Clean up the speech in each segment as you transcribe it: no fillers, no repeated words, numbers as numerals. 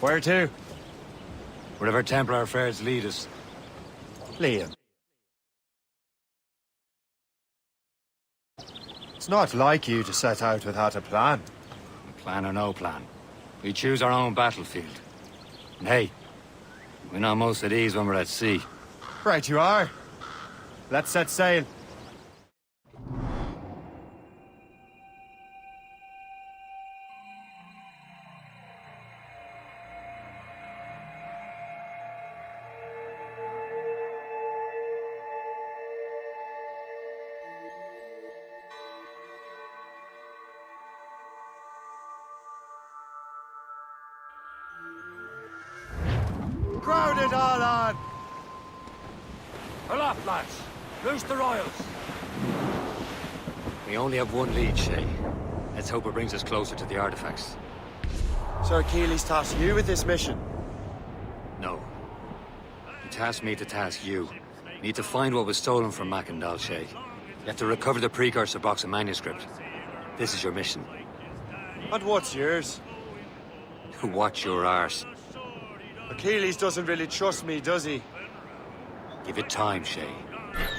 Where to? Wherever Templar affairs lead us. Liam. It's not like you to set out without a plan. Plan or no plan. We choose our own battlefield. And hey, we're not most at ease when we're at sea. Right you are. Let's set sail. Crowd it all on! Pull up, lads! Loose the royals! We only have one lead, Shay. Let's hope it brings us closer to the artifacts. Sir Achilles tasked you with this mission? No. He tasked me to task you. You need to find what was stolen from Mackandal, Shay. You have to recover the precursor box of manuscript. This is your mission. And what's yours? Watch your arse. Achilles doesn't really trust me, does he? Give it time, Shay.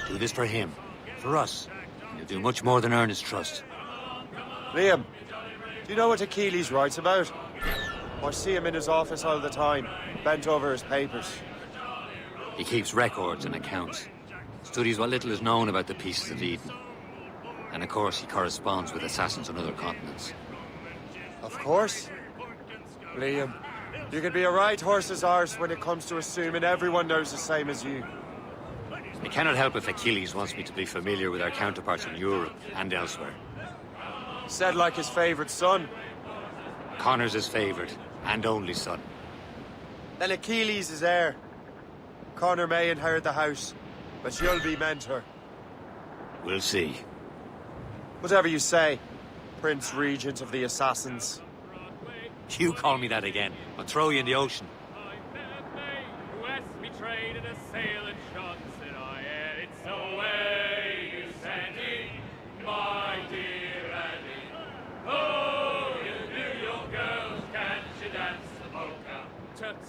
Do this for him. For us. And you'll do much more than earn his trust. Liam, do you know what Achilles writes about? I see him in his office all the time, bent over his papers. He keeps records and accounts. Studies what little is known about the pieces of Eden. And of course, he corresponds with assassins on other continents. Of course. Liam, you can be a right horse's arse when it comes to assuming everyone knows the same as you. I cannot help if Achilles wants me to be familiar with our counterparts in Europe and elsewhere. Said like his favorite son. Connor's his favorite and only son. Then Achilles is heir. Connor may inherit the house, but you'll be mentor. We'll see. Whatever you say, Prince Regent of the Assassins. You call me that again, I'll throw you in the ocean.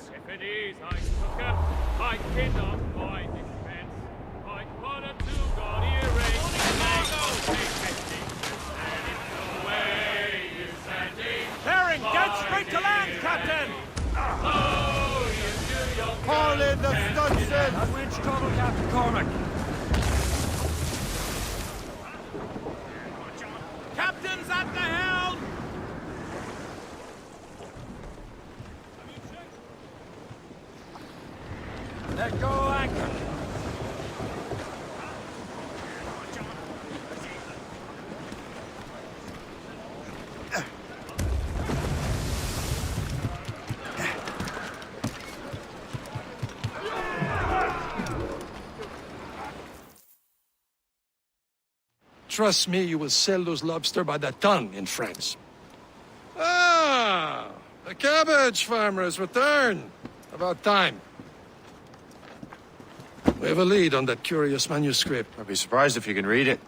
Tiffany's I took her, I cannot find defense. I put her to God earrings, and they go and it's the way you send it. Herring, get straight to land, Captain! Oh, you do your Haul in the stunsail! A winch trouble, Captain Cormac. Captain's at the helm! Let go anchor. Trust me, you will sell those lobster by the ton in France. Ah, the cabbage farmer has returned. About time. We have a lead on that curious manuscript. I'd be surprised if you can read it.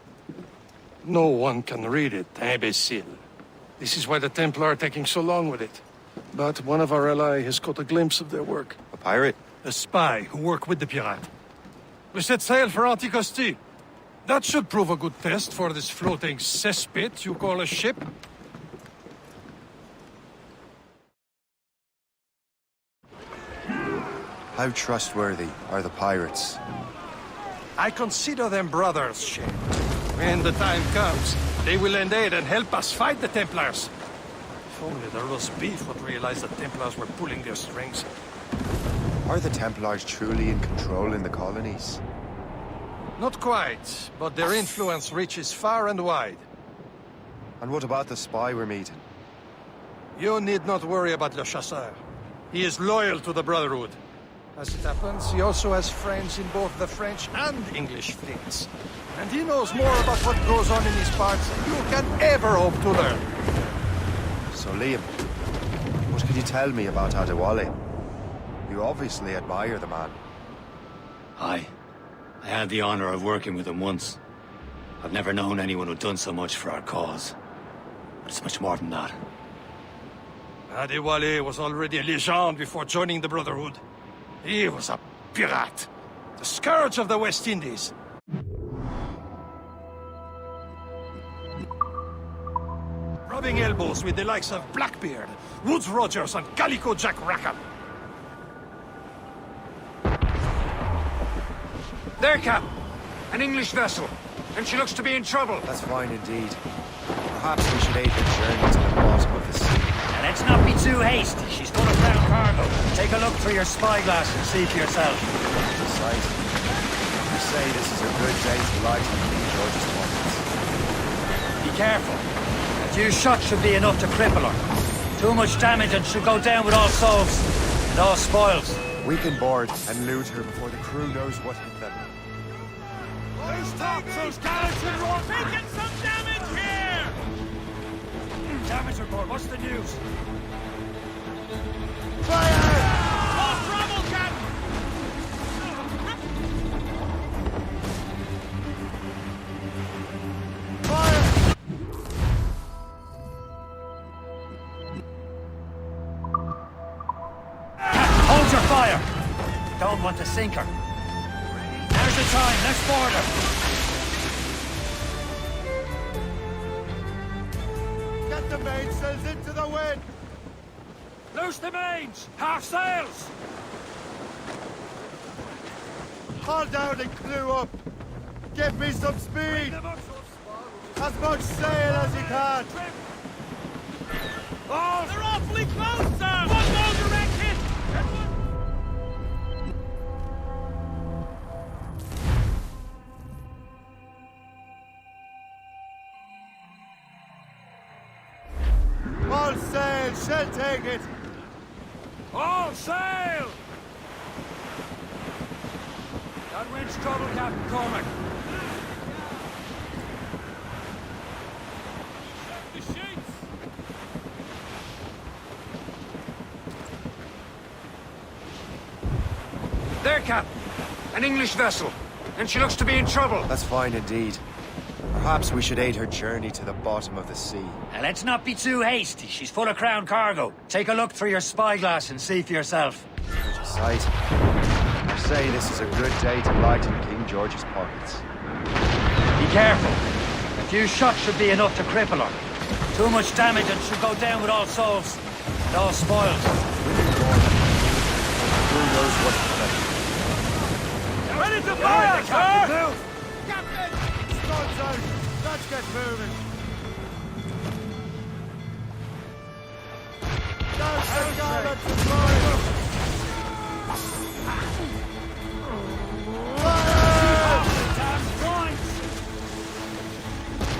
No one can read it, imbecile. This is why the Templar are taking so long with it. But one of our allies has caught a glimpse of their work. A pirate? A spy who worked with the pirate. We set sail for Anticosti. That should prove a good test for this floating cesspit you call a ship. How trustworthy are the pirates? I consider them brothers, Shay. When the time comes, they will lend aid and help us fight the Templars. If only the roast beef would realize the Templars were pulling their strings. Are the Templars truly in control in the colonies? Not quite, but their influence reaches far and wide. And what about the spy we're meeting? You need not worry about Le Chasseur. He is loyal to the Brotherhood. As it happens, he also has friends in both the French and English fleets. And he knows more about what goes on in these parts than you can ever hope to learn. So Liam, what can you tell me about Adewale? You obviously admire the man. Aye. I had the honor of working with him once. I've never known anyone who'd done so much for our cause. But it's much more than that. Adewale was already a legend before joining the Brotherhood. He was a pirate, the scourge of the West Indies. Rubbing elbows with the likes of Blackbeard, Woods Rogers, and Calico Jack Rackham. There, Cap! An English vessel, and she looks to be in trouble. That's fine indeed. Perhaps we should aid her journey to the bottom of the sea. Now, let's not be too hasty. She's full of crown cargo. Take a look through your spyglass and see for yourself. Sight. You say this is a good day to light on King George's pockets. Be careful. A few shots should be enough to cripple her. Too much damage and she'll go down with all souls and all spoils. We can board and loot her before the crew knows what hit them. Those tops, those gallants and rock! Taking some damage here! Damage report, what's the news? More trouble, Captain! Hold your fire! Don't want to sink her. Now's the time, let's board her! Get the mainsails into the wind! Loose the mains! Half sails! Haul down and clew up! Give me some speed! As much sail as you can! Oh, they're awfully close, sir! One more direct hit! All sail! She'll take it! All sail! That wind's trouble, Captain Cormac. The sheets! There, Cap! An English vessel, and she looks to be in trouble. That's fine indeed. Perhaps we should aid her journey to the bottom of the sea. Now, let's not be too hasty. She's full of crown cargo. Take a look through your spyglass and see for yourself. Pretty sight. I say this is a good day to lighten King George's pockets. Be careful. A few shots should be enough to cripple her. Too much damage and she'll go down with all souls and all spoils. Who knows what to do? Ready to fire, sir! Captain! Guns out! Let's get moving! Down to the gallants and fire!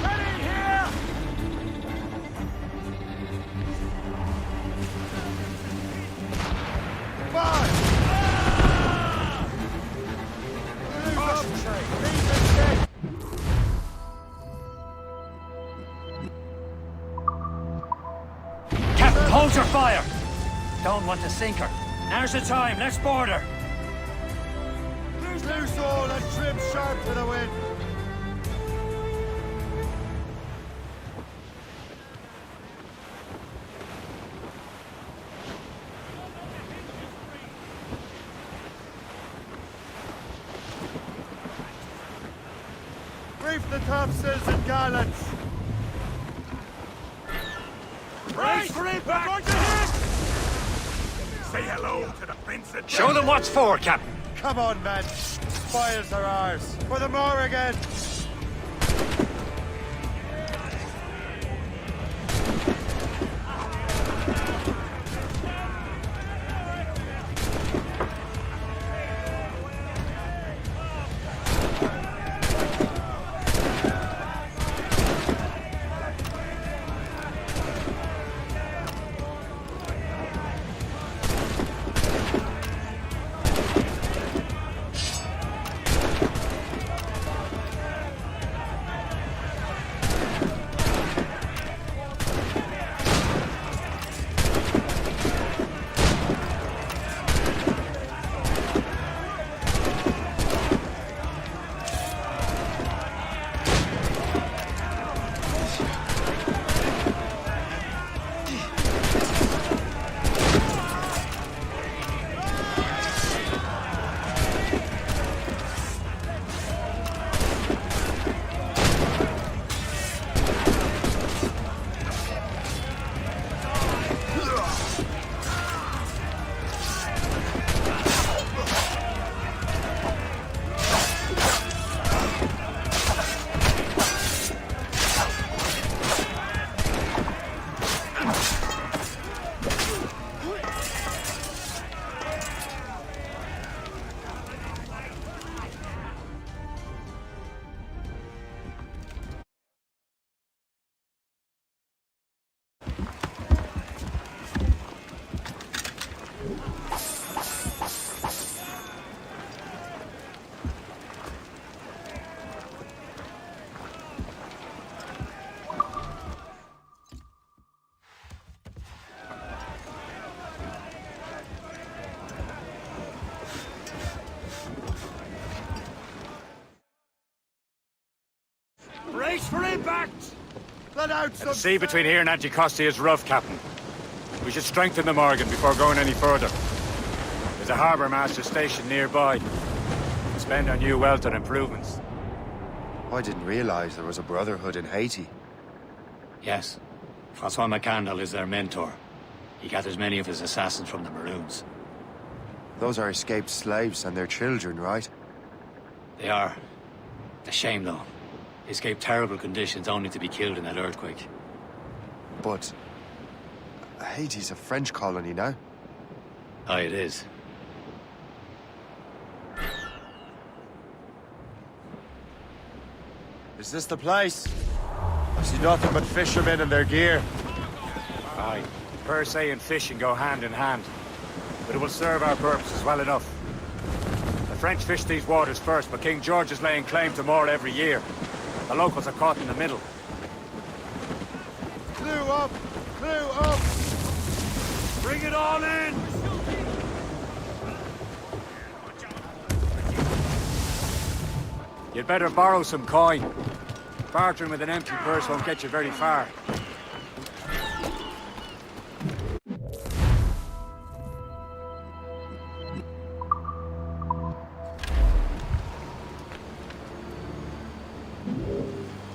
Ready here! Fire! Captain, hold your fire! Don't want to sink her. Now's the time, let's board her. Loose all and trim sharp to the wind! Reef the topsails and gallants! Brace for impact! Going to hit! Say hello to the prince and Show them what's for, Captain. Come on, men! Spoils are ours! For the Morrigan! Brace for impact! Let out The some sea between here and Anticosti is rough, Captain. We should strengthen the Morgan before going any further. There's a harbour master station nearby. Spend our new wealth on improvements. I didn't realize there was a brotherhood in Haiti. Yes. Francois McCandle is their mentor. He gathers many of his assassins from the Maroons. Those are escaped slaves and their children, right? They are. A shame, though. They escaped terrible conditions only to be killed in that earthquake. But Haiti's a French colony now. Aye, it is. Is this the place? I see nothing but fishermen and their gear. Aye. Per se and fishing go hand in hand. But it will serve our purposes well enough. The French fish these waters first, but King George is laying claim to more every year. The locals are caught in the middle. Clue up! Clue up! Bring it all in! You'd better borrow some coin. Bartering with an empty purse won't get you very far.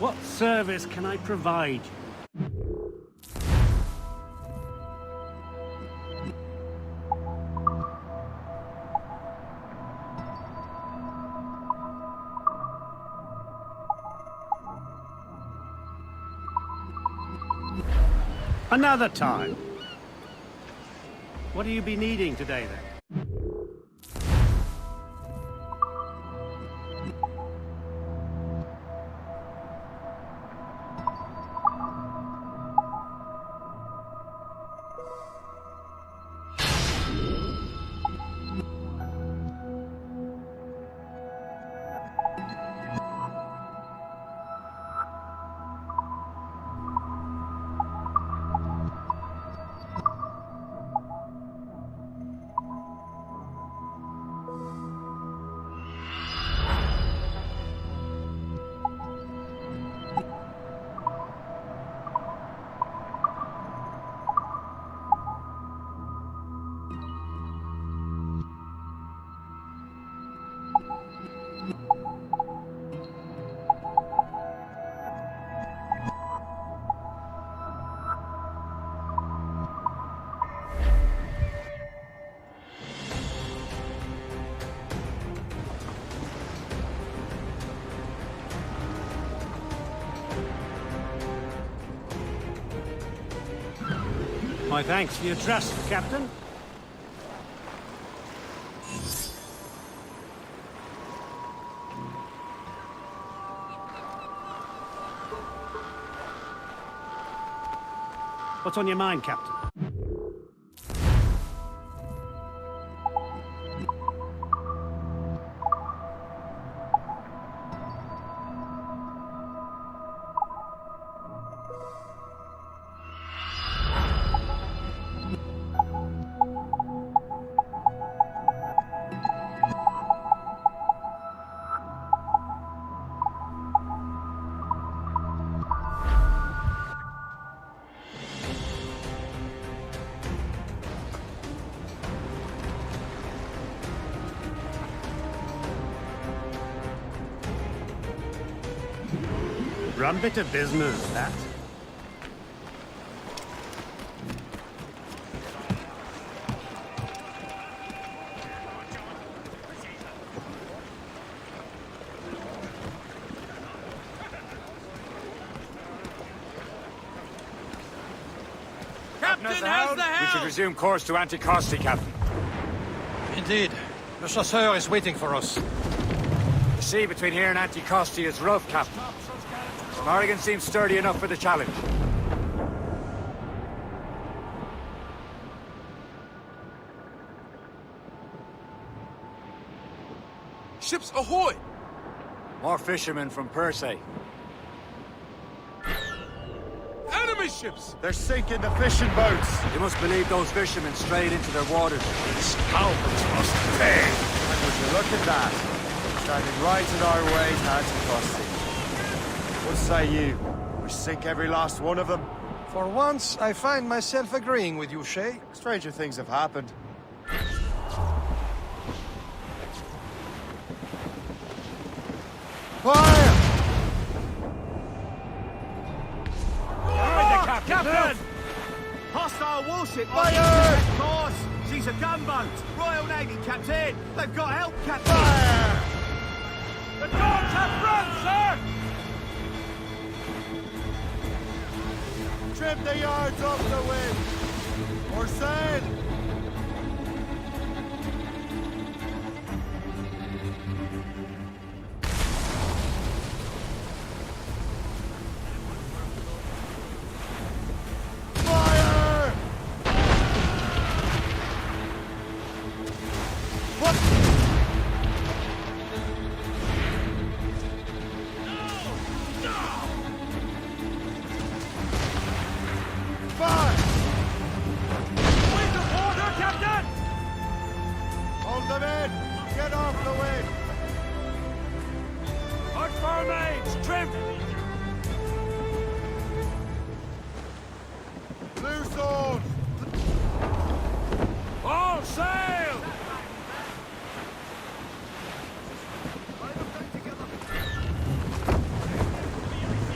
What service can I provide you? Another time. What do you be needing today, then? My thanks for your trust, Captain. What's on your mind, Captain? Run bit of business, that. Captain, how's the We should resume course to Anticosti, Captain. Indeed. Le Chasseur is waiting for us. The sea between here and Anticosti is rough, Captain. Morrigan seems sturdy enough for the challenge. Ships ahoy! More fishermen from Persay. Enemy ships! They're sinking the fishing boats! You must believe those fishermen strayed into their waters. Scoundrels must pay. And would you look at that? Standing right in our way to Anticosti. What say you? We sink every last one of them? For once, I find myself agreeing with you, Shay. Stranger things have happened. Fire! Captain! Hostile warship! Fire! Course! She's a gunboat! Royal Navy, Captain! They've got help, Captain! Fire! The dogs have run, sir! Trim the yards off the wind! Or sail! Fire! What? Fire! Wind of water, Captain! Hold them in! Get off the wind! Hard fire mains, trim! Loose oars! All sail!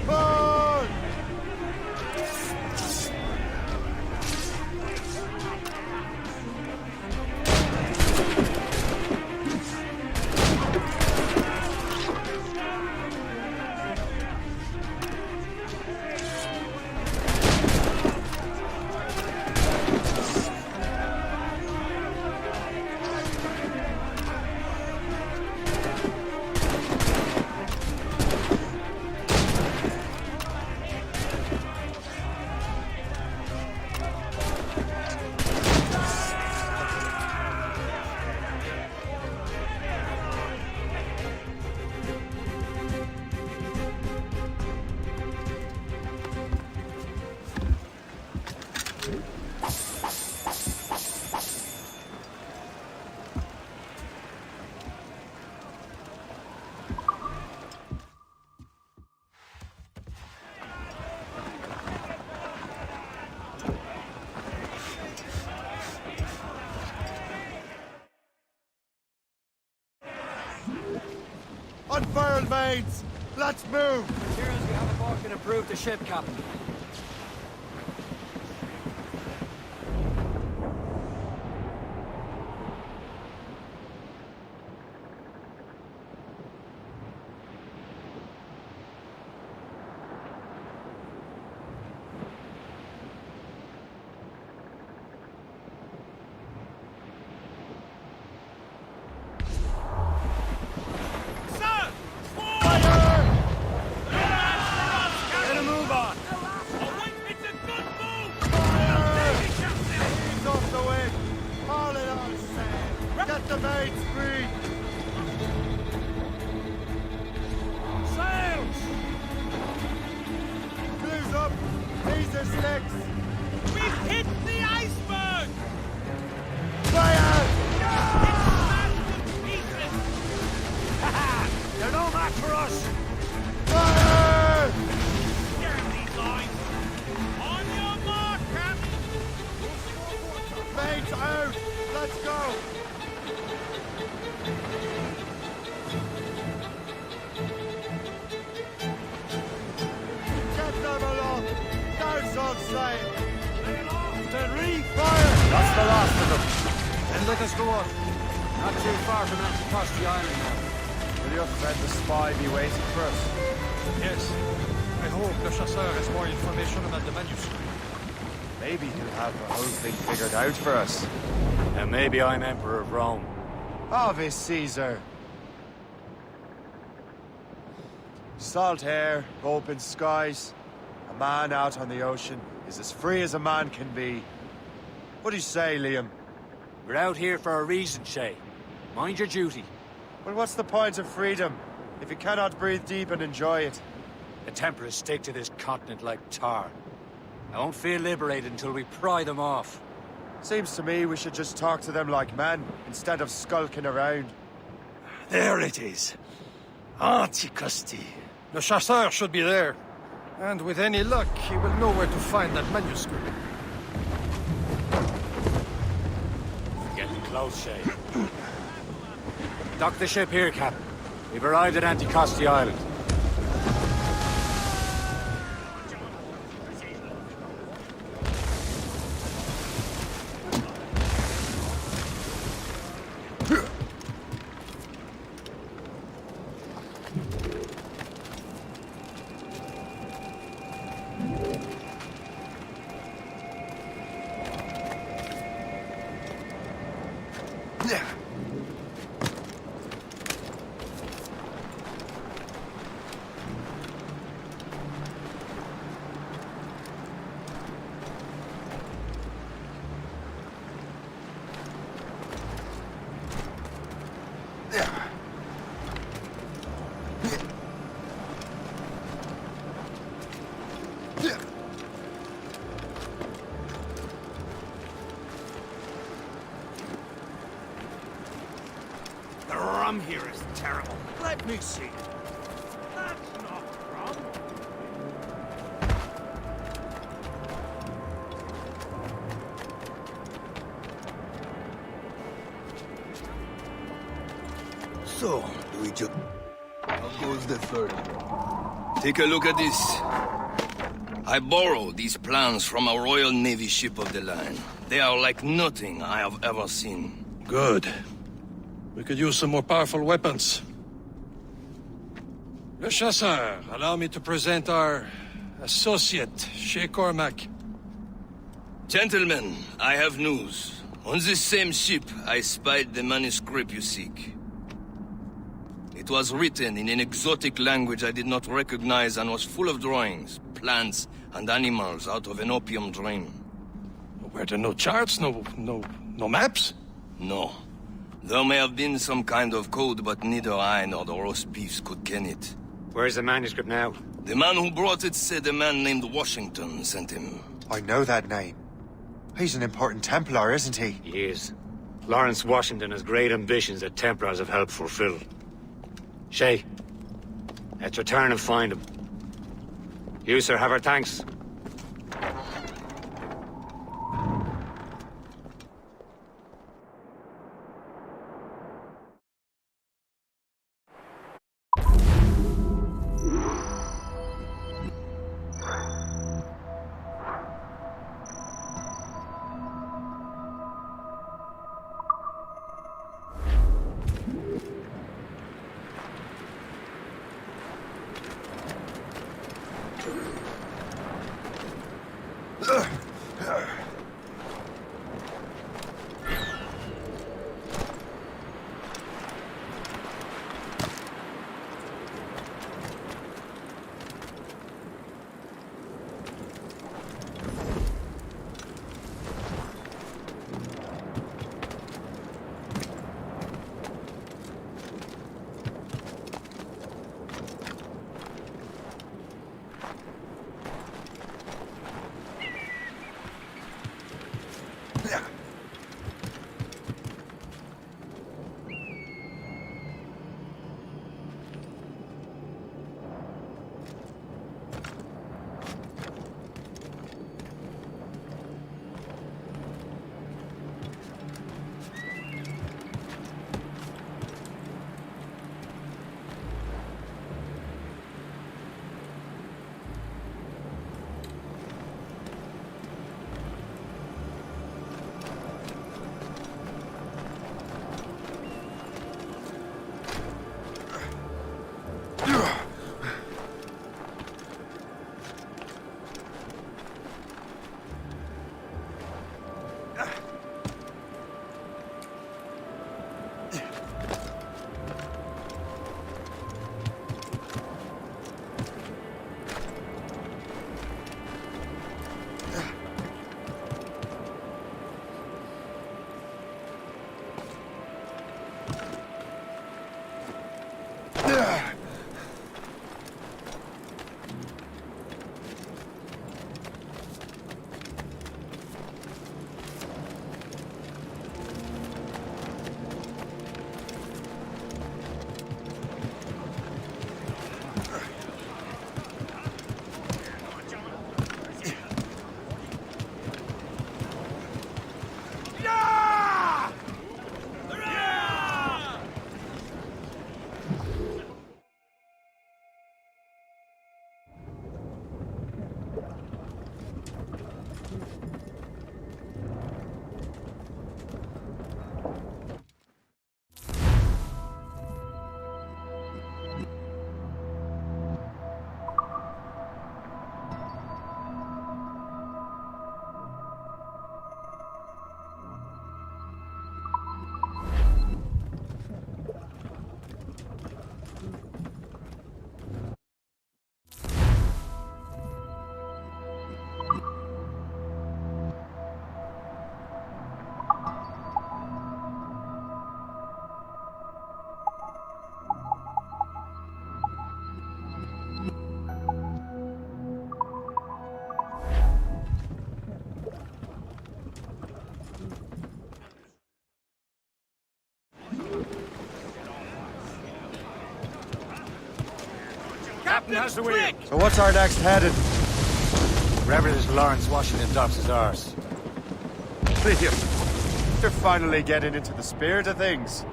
Burn! Unfurl, mates! Let's move! Materials we have aboard can improve the ship, Captain. Get a move on! It's a good move! Ease off the wind! Haul it on sail! Get the mates free! Sails! Clues up! These are sticks! We've hit the iceberg! Fire! They're no match for us! Fire! Steering these lines! On your mark, Captain! Mates out! Let's go! Get them along! Douse on sail! Fire! That's the last of them. Then let us go on. Not too far from that across the island now. Will your friend the spy be waiting for us? Yes. I hope Le Chasseur has more information about the manuscript. Maybe he'll have the whole thing figured out for us. And maybe I'm Emperor of Rome. Ave Caesar! Salt air, open skies. A man out on the ocean is as free as a man can be. What do you say, Liam? We're out here for a reason, Shay. Mind your duty. Well, what's the point of freedom if you cannot breathe deep and enjoy it? The Templars stick to this continent like tar. I won't feel liberated until we pry them off. Seems to me we should just talk to them like men, instead of skulking around. There it is. Anticusti. Le Chasseur should be there. And with any luck, he will know where to find that manuscript. Getting close, Shay. Dock the ship here, Captain. We've arrived at Anticosti Island. The rum here is terrible. Let me see. That's not rum. So, Luigi, how goes the third? Take a look at this. I borrowed these plans from a Royal Navy ship of the line. They are like nothing I have ever seen. Good. We could use some more powerful weapons. Le Chasseur, allow me to present our associate, Shay Cormac. Gentlemen, I have news. On this same ship, I spied the manuscript you seek. It was written in an exotic language I did not recognize and was full of drawings, plants, and animals out of an opium dream. Were there no charts, no maps? No. There may have been some kind of code, but neither I nor the roast beefs could ken it. Where's the manuscript now? The man who brought it said a man named Washington sent him. I know that name. He's an important Templar, isn't he? He is. Lawrence Washington has great ambitions that Templars have helped fulfill. Shay, let's return and find him. You, sir, have our thanks. Captain has the wheel. So what's our next heading? Wherever this Lawrence Washington docks is ours. Liam, you're finally getting into the spirit of things.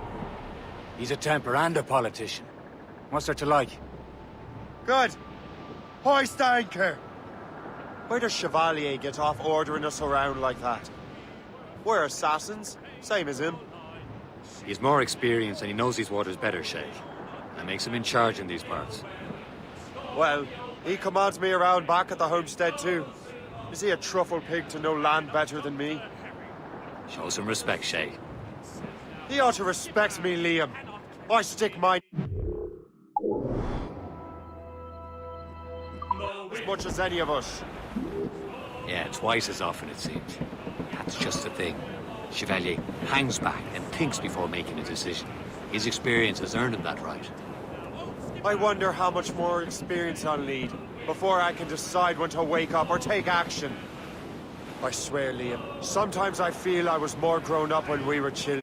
He's a temper and a politician. What's there to like? Good. Hoist anchor. Where does Chevalier get off ordering us around like that? We're assassins, same as him. He's more experienced and he knows these waters better, Shay. That makes him in charge in these parts. Well, he commands me around back at the homestead too. Is he a truffle pig to know land better than me? Show some respect, Shay. He ought to respect me, Liam. I stick my... as much as any of us. Yeah, twice as often, it seems. That's just the thing. Chevalier hangs back and thinks before making a decision. His experience has earned him that right. I wonder how much more experience I'll need before I can decide when to wake up or take action. I swear, Liam, sometimes I feel I was more grown up when we were children.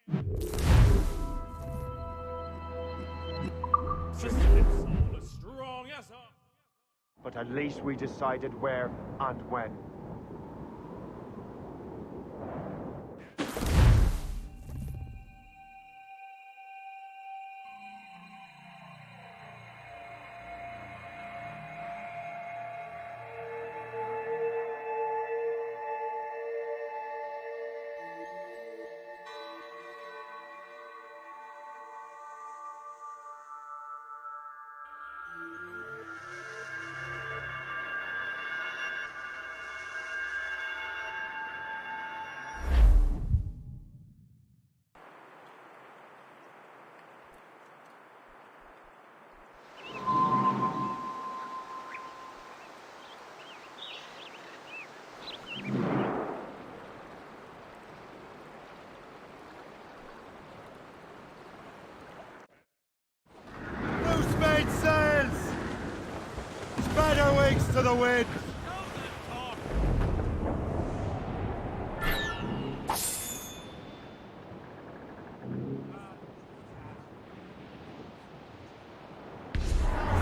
But at least we decided where and when. To the wind!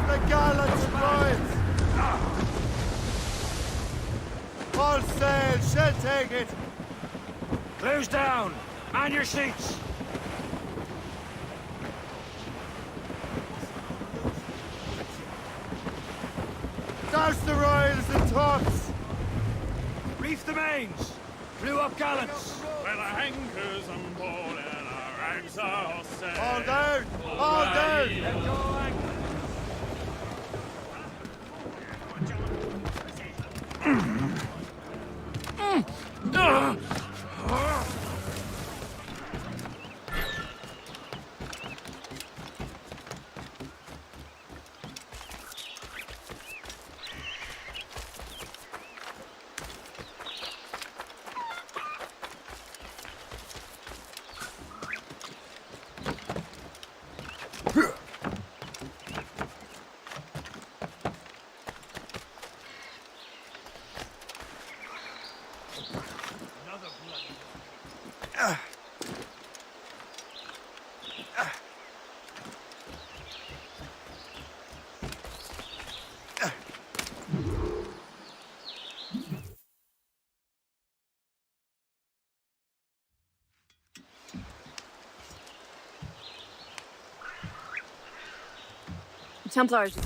The gallant surprise! All sail, shall take it! Clews down! Man your seats! Douse the royals and tops! Reef the mains! Clew up gallants! Well, our anchors on board and our rags are all set. All down! All down! Let go anchor! Templars.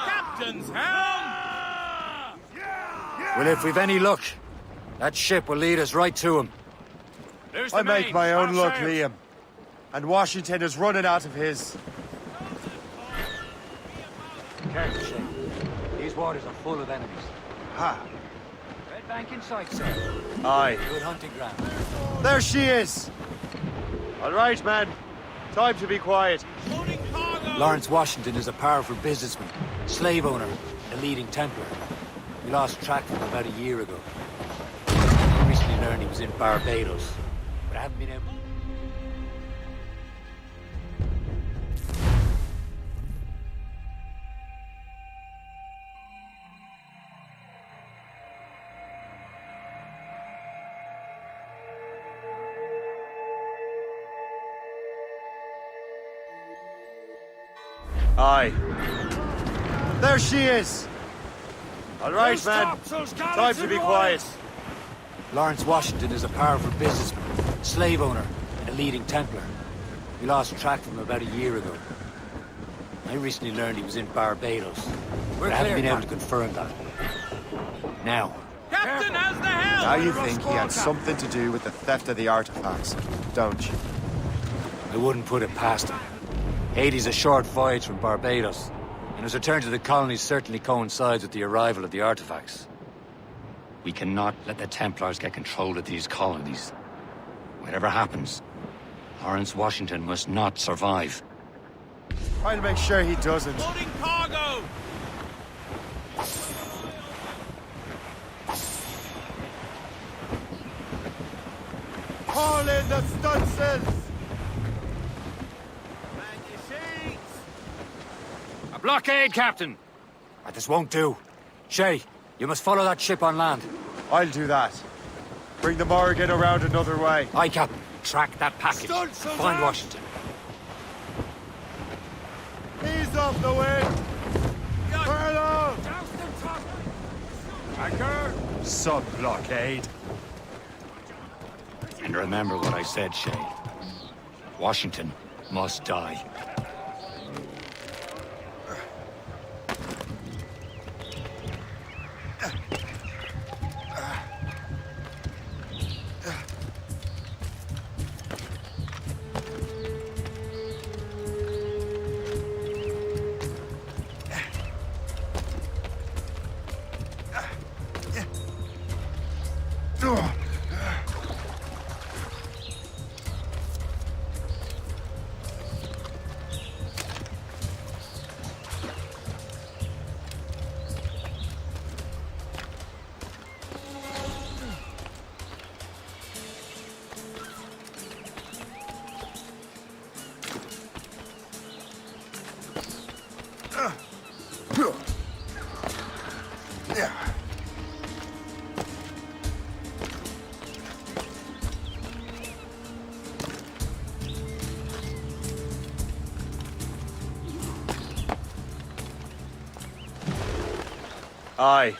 Captain's helm! Well, if we've any luck, that ship will lead us right to him. There's I the make main. my own luck, Sails. Liam. And Washington is running out of his. Careful, Shay. These waters are full of enemies. Ha! Red bank in sight, sir. Aye. Good hunting ground. There she is! All right, man. Time to be quiet. Lawrence Washington is a powerful businessman, slave owner, and a leading Templar. We lost track of him about a year ago. I recently learned he was in Barbados, but I haven't been able... Aye. There she is! All right, man. Time to be quiet. Lawrence Washington is a powerful businessman, slave owner, and a leading Templar. We lost track of him about a year ago. I recently learned he was in Barbados, but I haven't been able to confirm that. Now. Captain has the helm! Now you think he had something to do with the theft of the artifacts, don't you? I wouldn't put it past him. Haiti's a short voyage from Barbados, and his return to the colonies certainly coincides with the arrival of the artifacts. We cannot let the Templars get control of these colonies. Whatever happens, Lawrence Washington must not survive. Try to make sure he doesn't. Loading cargo! Call in the stunsails! A blockade, Captain! This won't do. Shay, you must follow that ship on land. I'll do that. Bring the Morrigan around another way. Aye, Captain. Track that package. and find Washington. Ease off the wind! Furlough! Anchor! Sub-blockade. And remember what I said, Shay. Washington must die. Aye.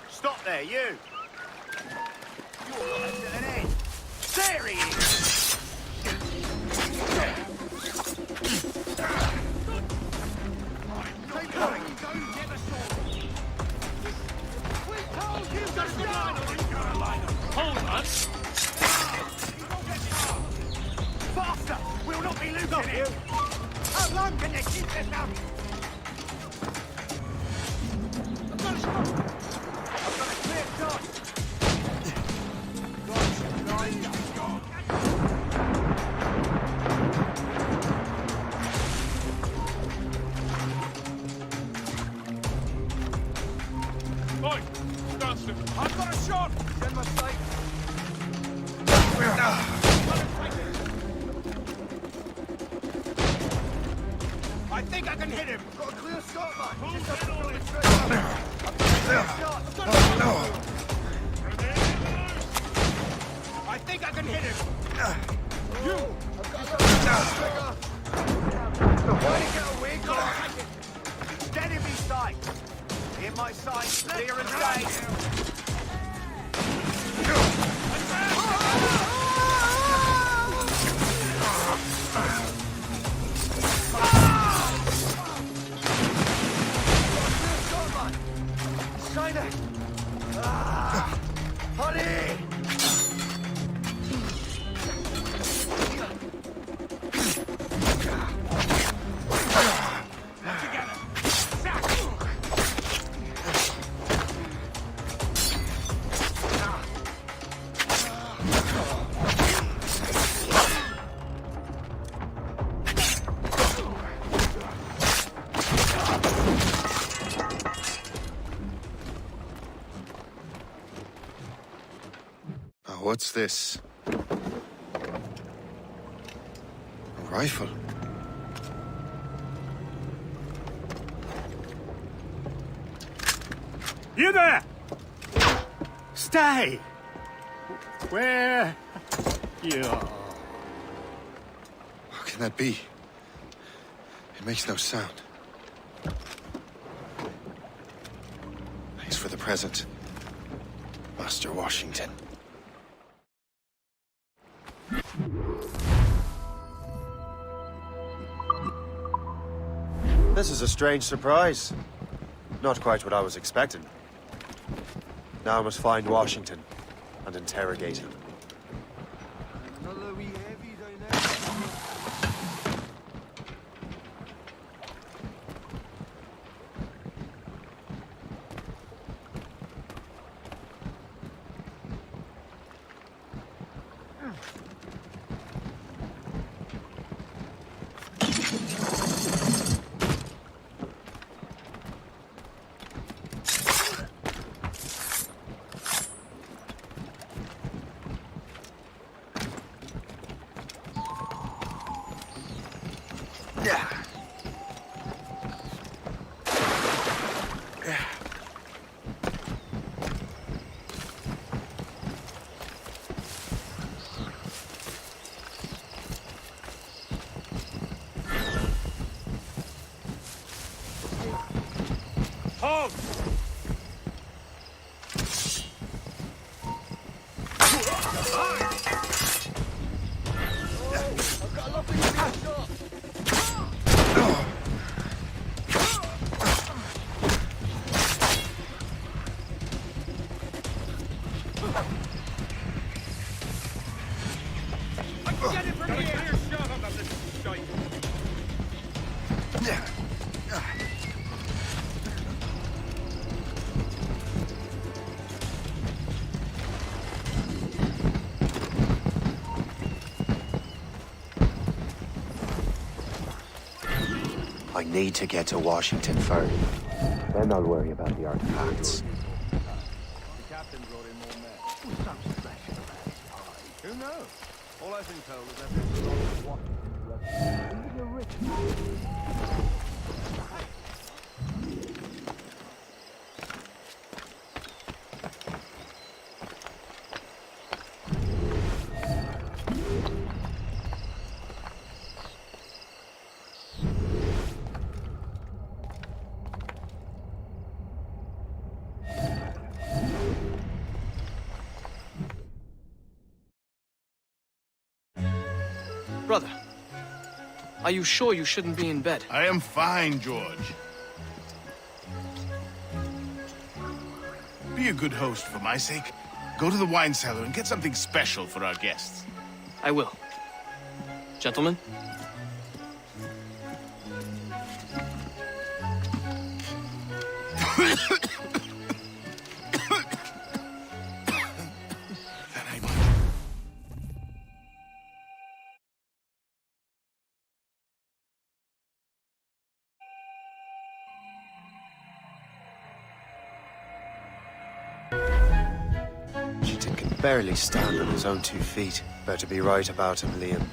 Stop there, you! You're not at an end. There he is! Keep going! Don't get the sword! We told you to stop! Hold on! Faster! We'll not be losing it! How long can they keep this up? I've got a shot! I've got a clear shot! Oi! Dunstan! I've got a shot! Send my sight! I think I can hit him! Got a clear shot, man! Just up the building straight up! I've got a clear shot! I've got a shot! I think I can hit him! You! I've got a shot! Try to get away, go on! Dead in me sight! In my sight, clear as day! Honey! What's this? A rifle? You there! Stay! Where you are? How can that be? It makes no sound. Thanks for the present, Master Washington. This is a strange surprise. Not quite what I was expecting. Now I must find Washington and interrogate him. Halt! Get it from here! Shut up, this shite! I need to get to Washington first. Then I'll worry about the artifacts. The captain brought in more men. Some splashing about his hide. Who knows? All I've been told is that this is all what. Even the rich. Brother, are you sure you shouldn't be in bed? I am fine, George. Be a good host for my sake. Go to the wine cellar and get something special for our guests. I will. Gentlemen? Washington can barely stand on his own 2 feet. Better be right about him, Liam.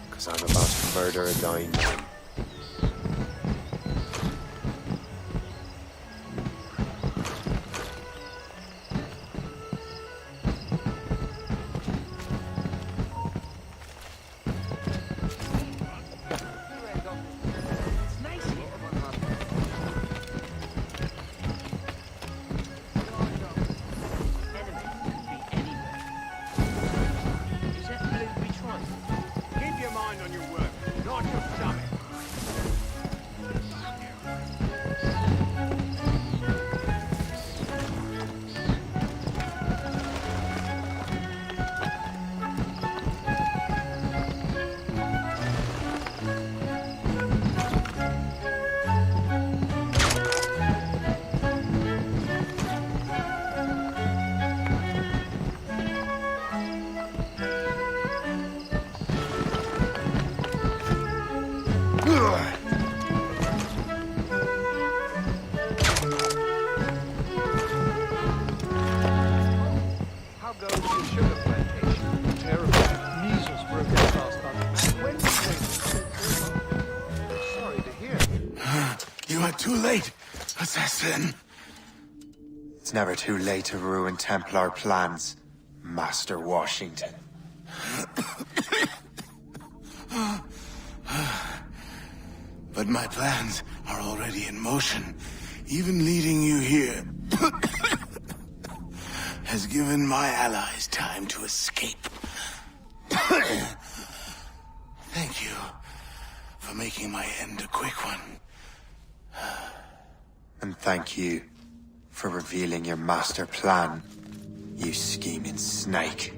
Because I'm about to murder a dying man. Keep your mind on your work, not your stomach. You are too late, Assassin. It's never too late to ruin Templar plans, Master Washington. But my plans are already in motion. Even leading you here has given my allies time to escape. Thank you for making my end a quick one. And thank you for revealing your master plan, you scheming snake.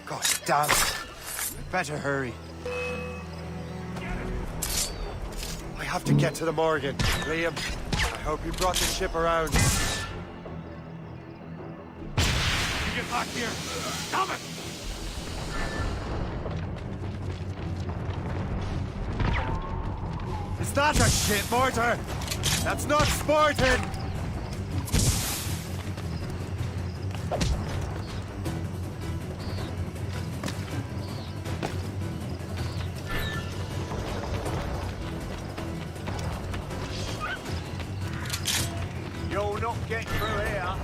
Gosh damn it. I'd better hurry. I have to get to the Morgan. Liam, I hope you brought the ship around. Get back here! Stop it! Is that a shit mortar? That's not Spartan! You'll not get through here.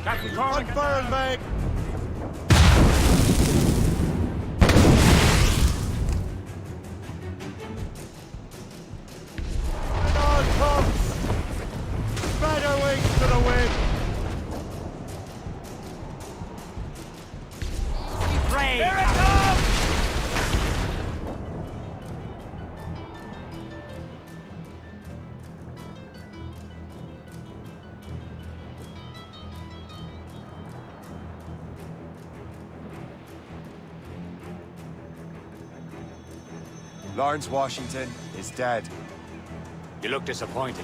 Captain Cormac, Unfurl, mate! It all comes! Better wings to the wind! Here it comes! Lawrence Washington is dead. You look disappointed.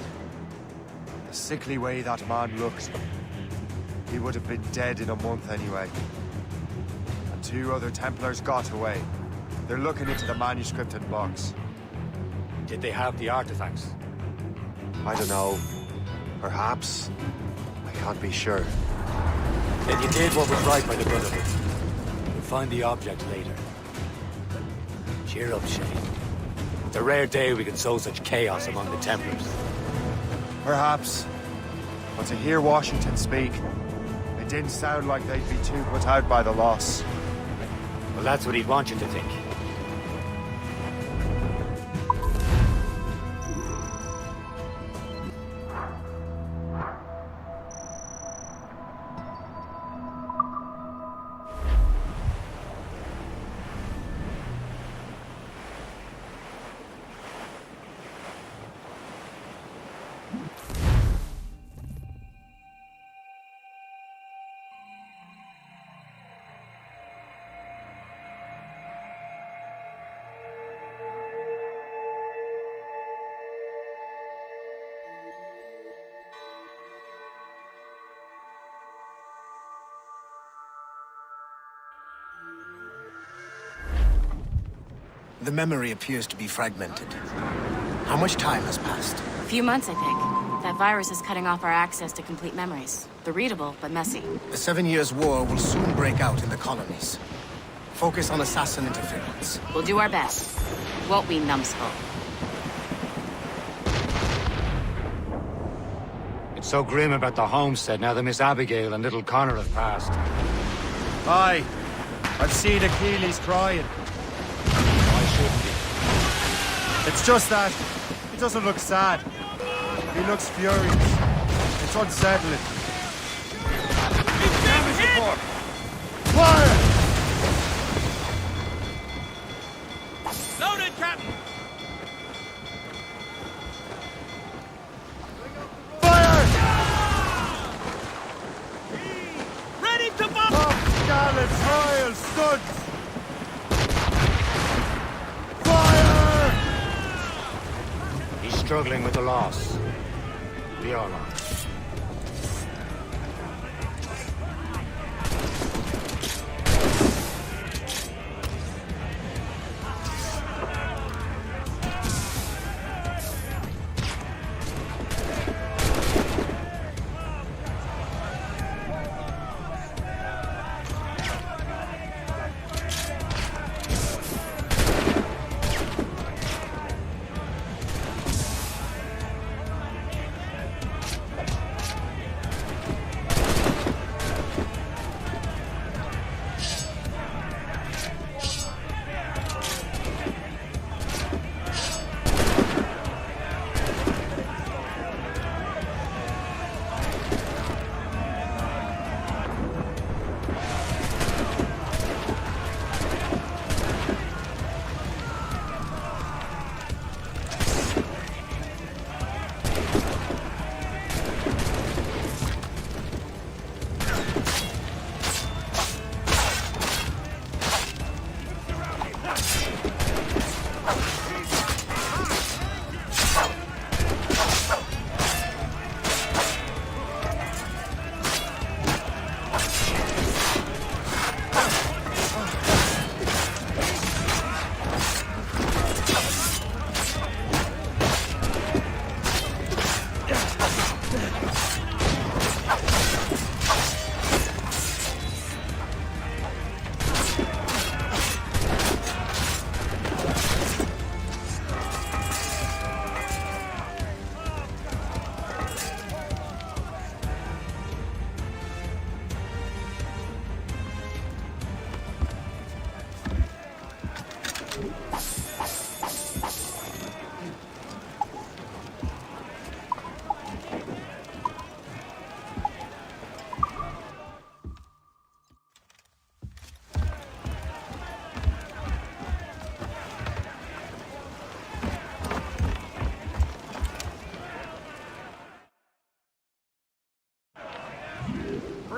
The sickly way that man looks. He would have been dead in a month anyway. And 2 other Templars got away. They're looking into the manuscript and box. Did they have the artifacts? I don't know. Perhaps. I can't be sure. Then you did what was right by the Brotherhood. You'll find the object later. Cheer up, Shane. It's a rare day we can sow such chaos among the Templars. Perhaps. But to hear Washington speak, it didn't sound like they'd be too put out by the loss. Well, that's what he'd want you to think. The memory appears to be fragmented. How much time has passed? A few months, I think. That virus is cutting off our access to complete memories. They're readable, but messy. The 7 Years' War will soon break out in the colonies. Focus on assassin interference. We'll do our best. Won't we, numbskull? It's so grim about the homestead now that Miss Abigail and little Connor have passed. Aye. I've seen Achilles crying. Why shouldn't he? It's just that he doesn't look sad. He looks furious. It's unsettling. Fire! Loaded, Captain! Fire! Ready to bomb! Up, gallants, high! bastards! Fire! He's struggling with the loss. We all are.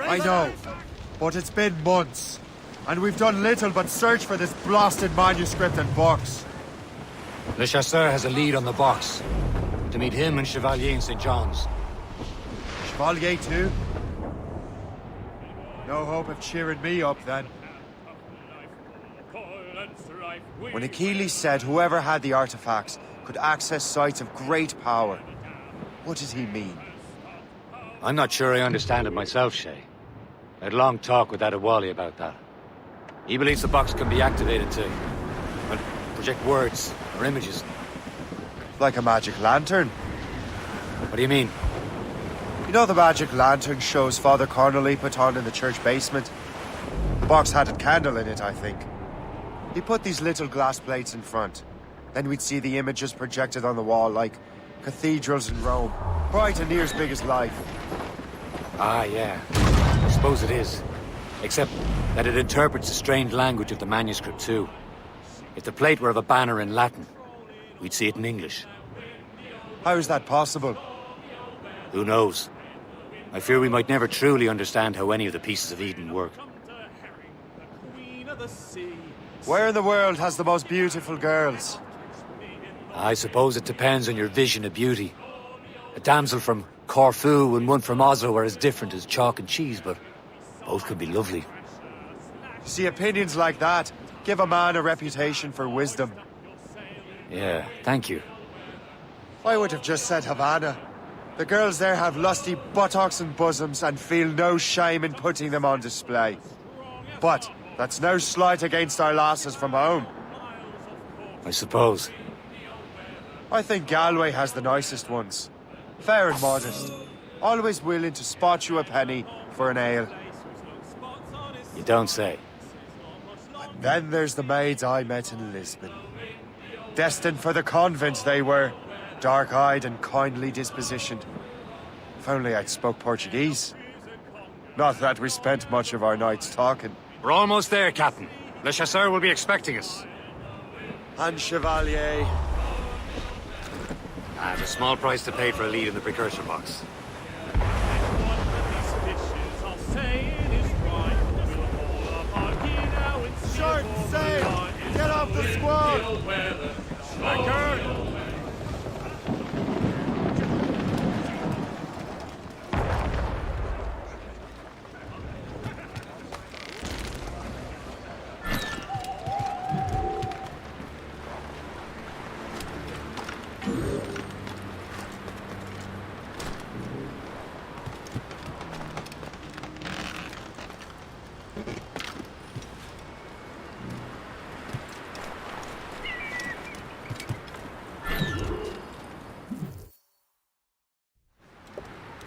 I know, but it's been months, and we've done little but search for this blasted manuscript and box. Le Chasseur has a lead on the box. To meet him and Chevalier in St. John's. Chevalier too? No hope of cheering me up then. When Achilles said whoever had the artifacts could access sites of great power, what did he mean? I'm not sure I understand it myself, Shay. I had a long talk with Adewale about that. He believes the box can be activated to, well, project words or images. Like a magic lantern? What do you mean? You know the magic lantern shows Father Connolly put on in the church basement? The box had a candle in it, I think. He put these little glass plates in front. Then we'd see the images projected on the wall like cathedrals in Rome. Bright and near as big as life. Ah, yeah. I suppose it is. Except that it interprets the strange language of the manuscript, too. If the plate were of a banner in Latin, we'd see it in English. How is that possible? Who knows? I fear we might never truly understand how any of the pieces of Eden work. Where in the world has the most beautiful girls? I suppose it depends on your vision of beauty. A damsel from Corfu and one from Oslo are as different as chalk and cheese, but both could be lovely. You see, opinions like that give a man a reputation for wisdom. Yeah, thank you. I would have just said Havana. The girls there have lusty buttocks and bosoms and feel no shame in putting them on display. But that's no slight against our lasses from home. I suppose. I think Galway has the nicest ones. Fair and modest. Always willing to spot you a penny for an ale. You don't say. And then there's the maids I met in Lisbon. Destined for the convent they were. Dark-eyed and kindly dispositioned. If only I'd spoke Portuguese. Not that we spent much of our nights talking. We're almost there, Captain. Le Chasseur will be expecting us. And Chevalier. I have a small price to pay for a lead in the precursor box. off the squad!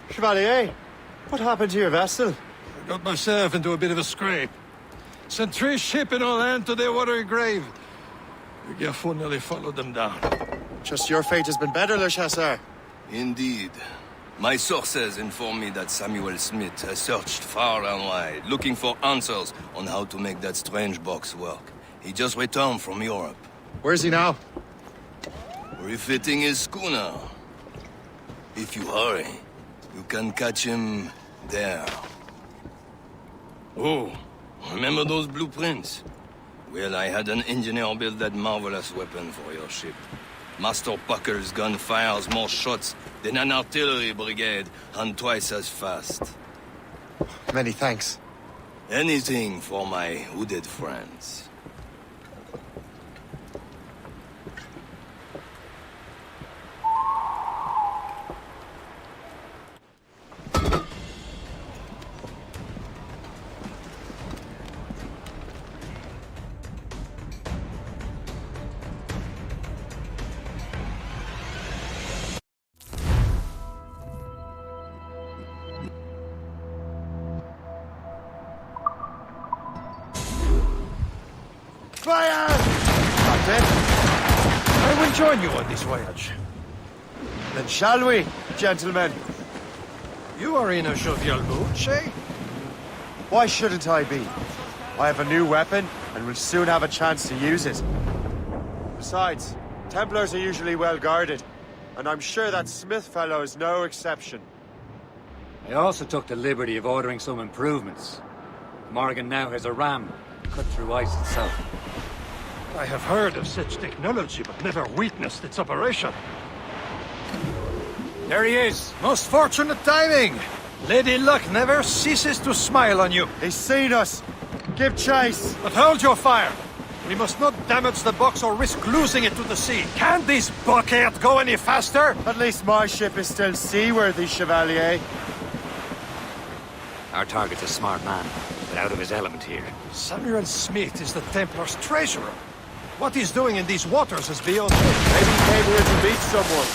Chevalier, what happened to your vessel? I got myself into a bit of a scrape. Sent 3 ship in all hand to their watery grave. The Gerfaut nearly followed them down. Just your fate has been better, Le Chasseur. Indeed. My sources inform me that Samuel Smith has searched far and wide, looking for answers on how to make that strange box work. He just returned from Europe. Where's he now? Refitting his schooner. If you hurry, you can catch him there. Oh, remember those blueprints? Well, I had an engineer build that marvelous weapon for your ship. Master Pucker's gun fires more shots than an artillery brigade, and twice as fast. Many thanks. Anything for my hooded friends. Fire! Captain, I will join you on this voyage. Then shall we, gentlemen? You are in a jovial mood, Shay? Why shouldn't I be? I have a new weapon, and will soon have a chance to use it. Besides, Templars are usually well guarded, and I'm sure that Smith fellow is no exception. I also took the liberty of ordering some improvements. Morgan now has a ram, cut through ice itself. I have heard of such technology, but never witnessed its operation. There he is! Most fortunate timing! Lady Luck never ceases to smile on you. He's seen us! Give chase! But hold your fire! We must not damage the box or risk losing it to the sea. Can this bucket go any faster? At least my ship is still seaworthy, Chevalier. Our target's a smart man, but out of his element here. Samuel Smith is the Templar's treasurer. What he's doing in these waters is beyond me. Maybe he came here to meet someone.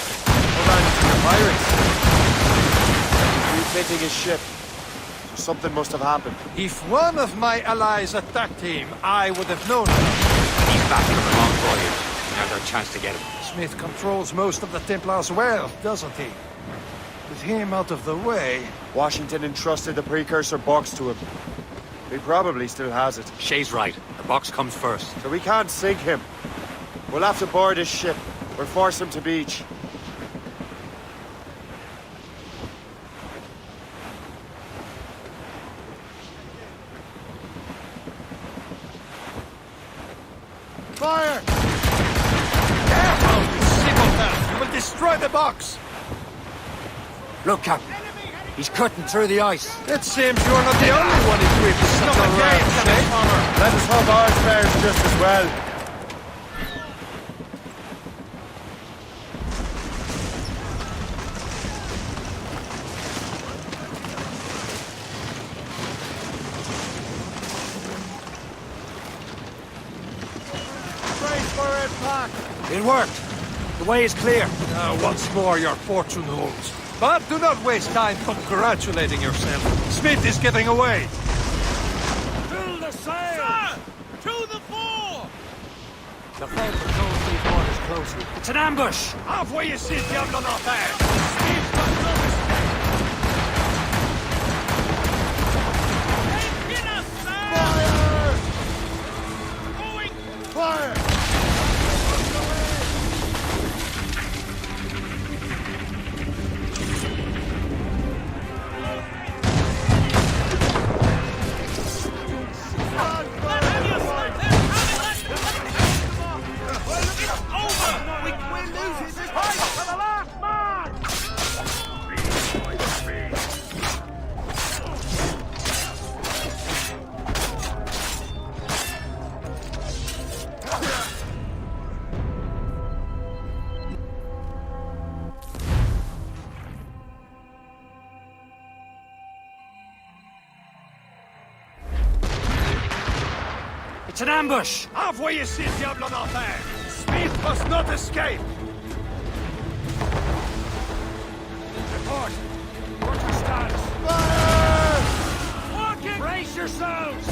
Or ran into the pirates. He's refitting his ship. Something must have happened. If one of my allies attacked him, I would have known it. He's back from a long voyage. Now's our chance to get him. Smith controls most of the Templars' wealth, doesn't he? With him out of the way... Washington entrusted the precursor box to him. He probably still has it. Shay's right. The box comes first. So we can't sink him. We'll have to board his ship, or force him to beach. Fire! Careful, you simpleton! You will destroy the box! Look, Captain. He's cutting through the ice. It seems you're not the only one equipped with such a rare shape. Let us hope ours fares just as well. Brace for impact! It worked. The way is clear. Once more your fortune holds. But do not waste time congratulating yourself. Smith is getting away. Fill the sail! Sir! To the fore! The boat patrols these waters closely. It's an ambush! Envoyez ces diables en enfer! Get us, sir! Going! Fire! It's an ambush! Envoyez ces diables en enfer! Smith must not escape! Report! What's your status? Fire! Working! Brace yourselves!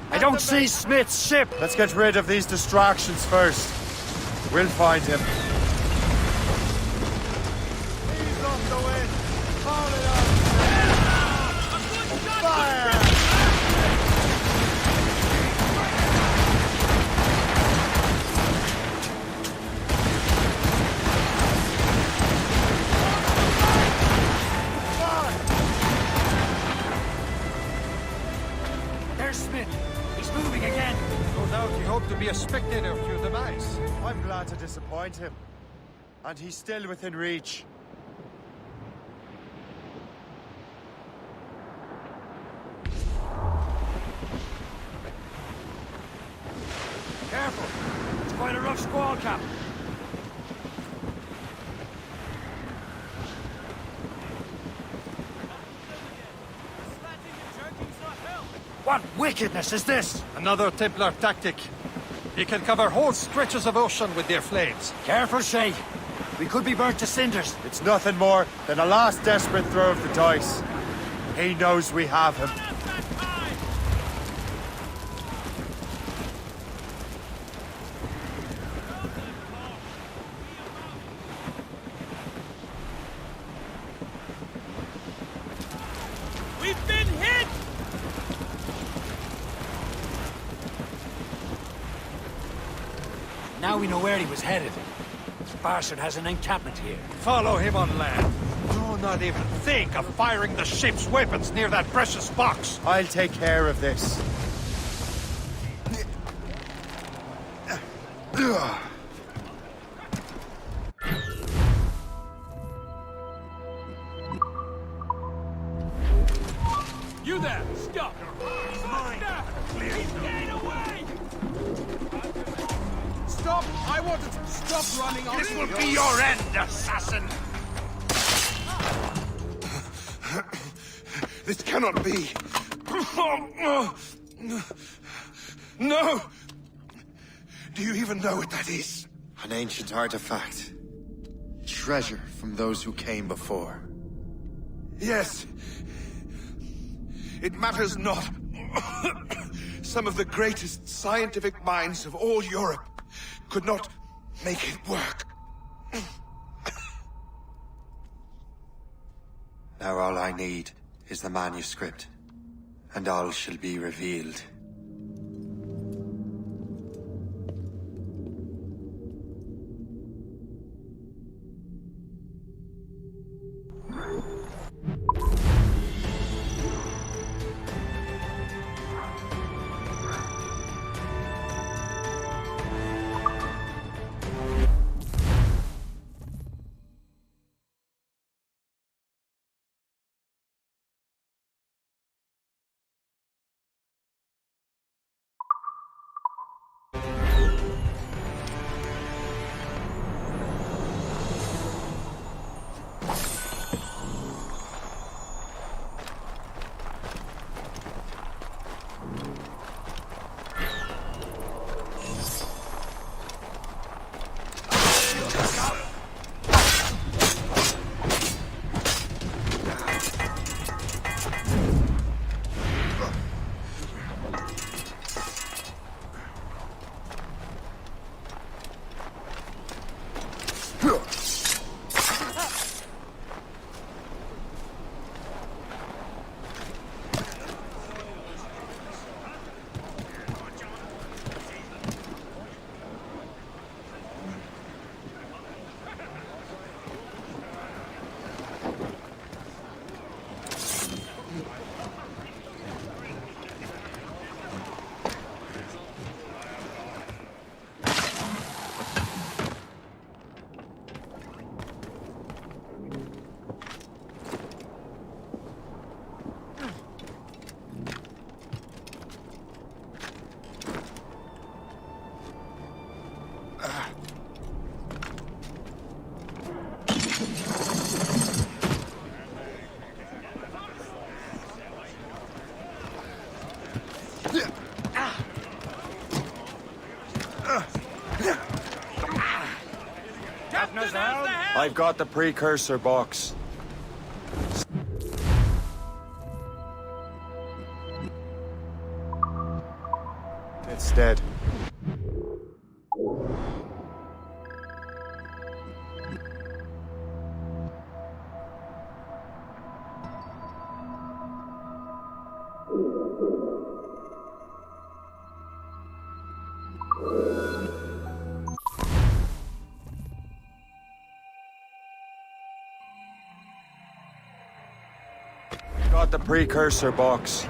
I don't see Smith's ship! Let's get rid of these distractions first. We'll find him. He's off the wind. Call it up. Fire! There's Smith! He's moving again! No doubt he hoped to be a spectator of your demise. I'm glad to disappoint him. And he's still within reach. Careful! It's quite a rough squall, Cap. What wickedness is this? Another Templar tactic. He can cover whole stretches of ocean with their flames. Careful, Shay. We could be burnt to cinders. It's nothing more than a last desperate throw of the dice. He knows we have him. We've been hit! Now we know where he was headed. Bastard has an encampment here. Follow him on land. Do not even think of firing the ship's weapons near that precious box. I'll take care of this. You there! Stop! He's mine! He's getting away! Stop! I wanted to stop running on. This will be your end, assassin! This cannot be. No! Do you even know what that is? An ancient artifact. Treasure from those who came before. Yes. It matters not. Some of the greatest scientific minds of all Europe could not make it work. Now all I need is the manuscript, and all shall be revealed. I've got the precursor box. It's dead. Got the precursor box.